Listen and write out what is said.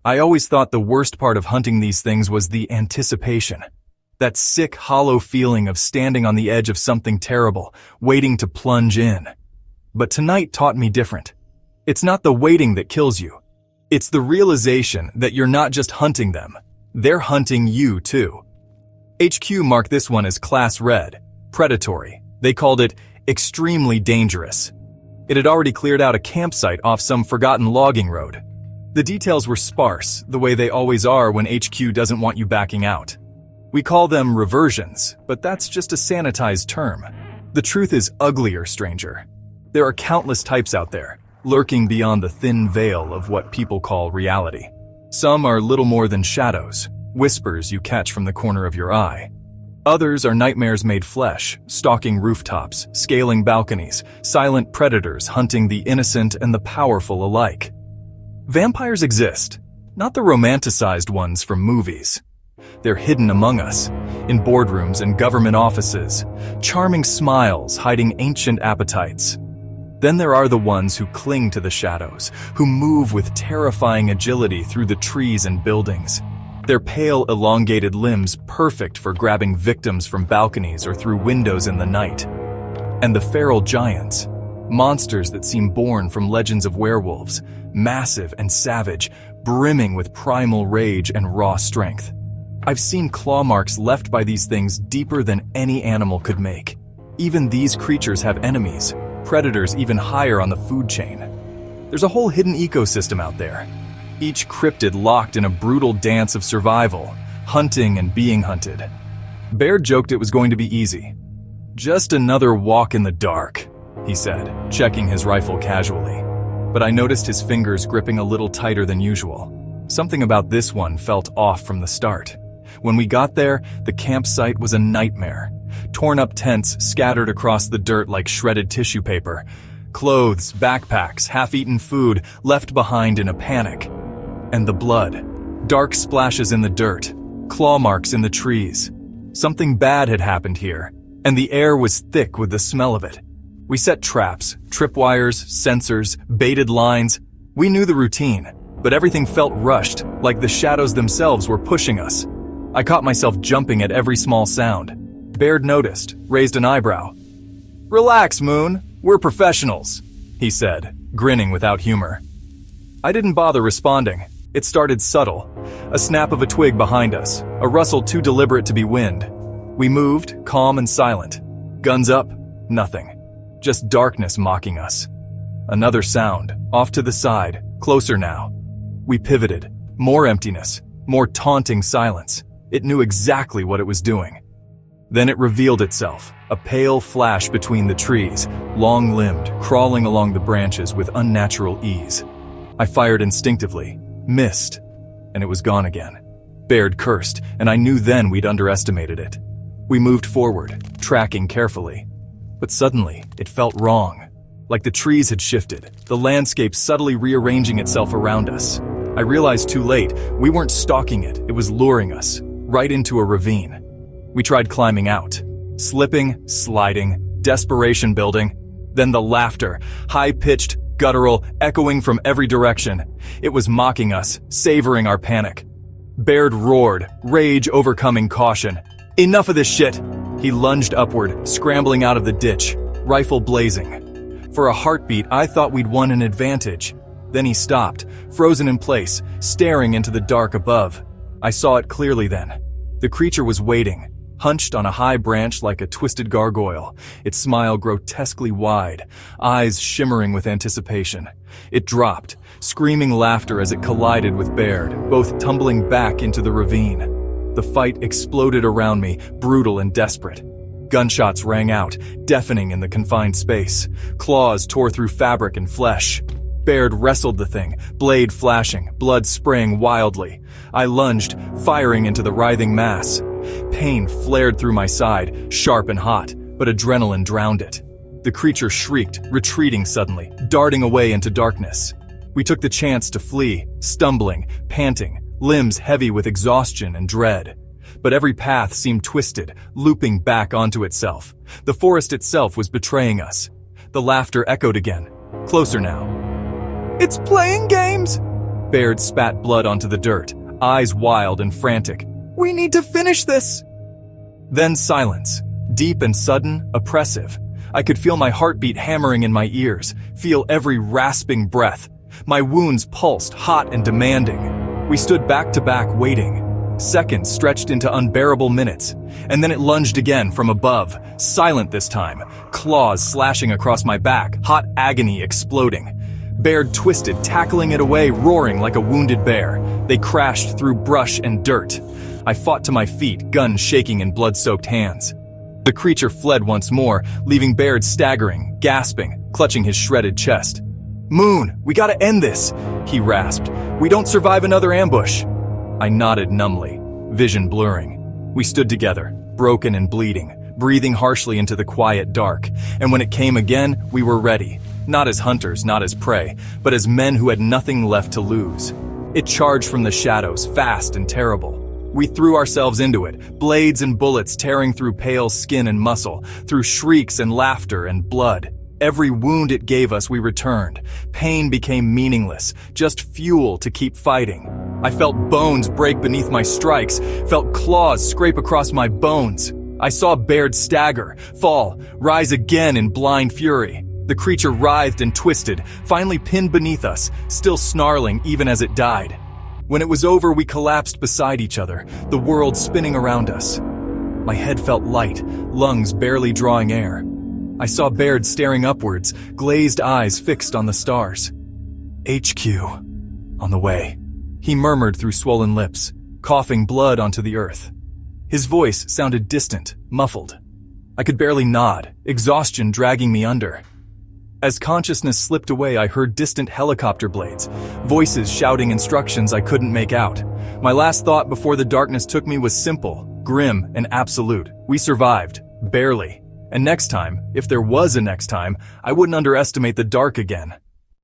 I always thought the worst part of hunting these things was the anticipation. That sick, hollow feeling of standing on the edge of something terrible, waiting to plunge in. But tonight taught me different. It's not the waiting that kills you. It's the realization that you're not just hunting them. They're hunting you too. HQ marked this one as Class Red, predatory. They called it extremely dangerous. It had already cleared out a campsite off some forgotten logging road. The details were sparse, the way they always are when HQ doesn't want you backing out. We call them reversions, but that's just a sanitized term. The truth is uglier, stranger. There are countless types out there, lurking beyond the thin veil of what people call reality. Some are little more than shadows, whispers you catch from the corner of your eye. Others are nightmares made flesh, stalking rooftops, scaling balconies, silent predators hunting the innocent and the powerful alike. Vampires exist, not the romanticized ones from movies. They're hidden among us, in boardrooms and government offices, charming smiles hiding ancient appetites. Then there are the ones who cling to the shadows, who move with terrifying agility through the trees and buildings. Their pale, elongated limbs perfect for grabbing victims from balconies or through windows in the night. And the feral giants, monsters that seem born from legends of werewolves, massive and savage, brimming with primal rage and raw strength. I've seen claw marks left by these things deeper than any animal could make. Even these creatures have enemies, predators even higher on the food chain. There's a whole hidden ecosystem out there, each cryptid locked in a brutal dance of survival, hunting and being hunted. Baird joked it was going to be easy. Just another walk in the dark, he said, checking his rifle casually. But I noticed his fingers gripping a little tighter than usual. Something about this one felt off from the start. When we got there, the campsite was a nightmare. Torn up tents scattered across the dirt like shredded tissue paper. Clothes, backpacks, half-eaten food left behind in a panic. And the blood. Dark splashes in the dirt. Claw marks in the trees. Something bad had happened here, and the air was thick with the smell of it. We set traps, tripwires, sensors, baited lines. We knew the routine, but everything felt rushed, like the shadows themselves were pushing us. I caught myself jumping at every small sound. Baird noticed, raised an eyebrow. "Relax, Moon. We're professionals," he said, grinning without humor. I didn't bother responding. It started subtle. A snap of a twig behind us, a rustle too deliberate to be wind. We moved, calm and silent. Guns up, nothing. Just darkness mocking us. Another sound, off to the side, closer now. We pivoted. More emptiness, more taunting silence. It knew exactly what it was doing. Then it revealed itself, a pale flash between the trees, long-limbed, crawling along the branches with unnatural ease. I fired instinctively, missed, and it was gone again. Baird cursed, and I knew then we'd underestimated it. We moved forward, tracking carefully. But suddenly, it felt wrong. Like the trees had shifted, the landscape subtly rearranging itself around us. I realized too late, we weren't stalking it, it was luring us, right into a ravine. We tried climbing out. Slipping, sliding, desperation building. Then the laughter, high-pitched, guttural, echoing from every direction. It was mocking us, savoring our panic. Baird roared, rage overcoming caution. "Enough of this shit!" He lunged upward, scrambling out of the ditch, rifle blazing. For a heartbeat, I thought we'd won an advantage. Then he stopped, frozen in place, staring into the dark above. I saw it clearly then. The creature was waiting, hunched on a high branch like a twisted gargoyle, its smile grotesquely wide, eyes shimmering with anticipation. It dropped, screaming laughter as it collided with Baird, both tumbling back into the ravine. The fight exploded around me, brutal and desperate. Gunshots rang out, deafening in the confined space. Claws tore through fabric and flesh. Baird wrestled the thing, blade flashing, blood spraying wildly. I lunged, firing into the writhing mass. Pain flared through my side, sharp and hot, but adrenaline drowned it. The creature shrieked, retreating suddenly, darting away into darkness. We took the chance to flee, stumbling, panting, limbs heavy with exhaustion and dread. But every path seemed twisted, looping back onto itself. The forest itself was betraying us. The laughter echoed again, closer now. "It's playing games!" Baird spat blood onto the dirt, eyes wild and frantic. "We need to finish this!" Then silence, deep and sudden, oppressive. I could feel my heartbeat hammering in my ears, feel every rasping breath. My wounds pulsed, hot and demanding. We stood back to back, waiting. Seconds stretched into unbearable minutes, and then it lunged again from above, silent this time, claws slashing across my back, hot agony exploding. Baird twisted, tackling it away, roaring like a wounded bear. They crashed through brush and dirt. I fought to my feet, gun shaking in blood-soaked hands. The creature fled once more, leaving Baird staggering, gasping, clutching his shredded chest. "Moon, we gotta end this," he rasped. "We don't survive another ambush." I nodded numbly, vision blurring. We stood together, broken and bleeding, breathing harshly into the quiet dark. And when it came again, we were ready. Not as hunters, not as prey, but as men who had nothing left to lose. It charged from the shadows, fast and terrible. We threw ourselves into it, blades and bullets tearing through pale skin and muscle, through shrieks and laughter and blood. Every wound it gave us, we returned. Pain became meaningless, just fuel to keep fighting. I felt bones break beneath my strikes, felt claws scrape across my bones. I saw Baird stagger, fall, rise again in blind fury. The creature writhed and twisted, finally pinned beneath us, still snarling even as it died. When it was over, we collapsed beside each other, the world spinning around us. My head felt light, lungs barely drawing air. I saw Baird staring upwards, glazed eyes fixed on the stars. "HQ, on the way," he murmured through swollen lips, coughing blood onto the earth. His voice sounded distant, muffled. I could barely nod, exhaustion dragging me under. As consciousness slipped away, I heard distant helicopter blades, voices shouting instructions I couldn't make out. My last thought before the darkness took me was simple, grim, and absolute. We survived, barely. And next time, if there was a next time, I wouldn't underestimate the dark again.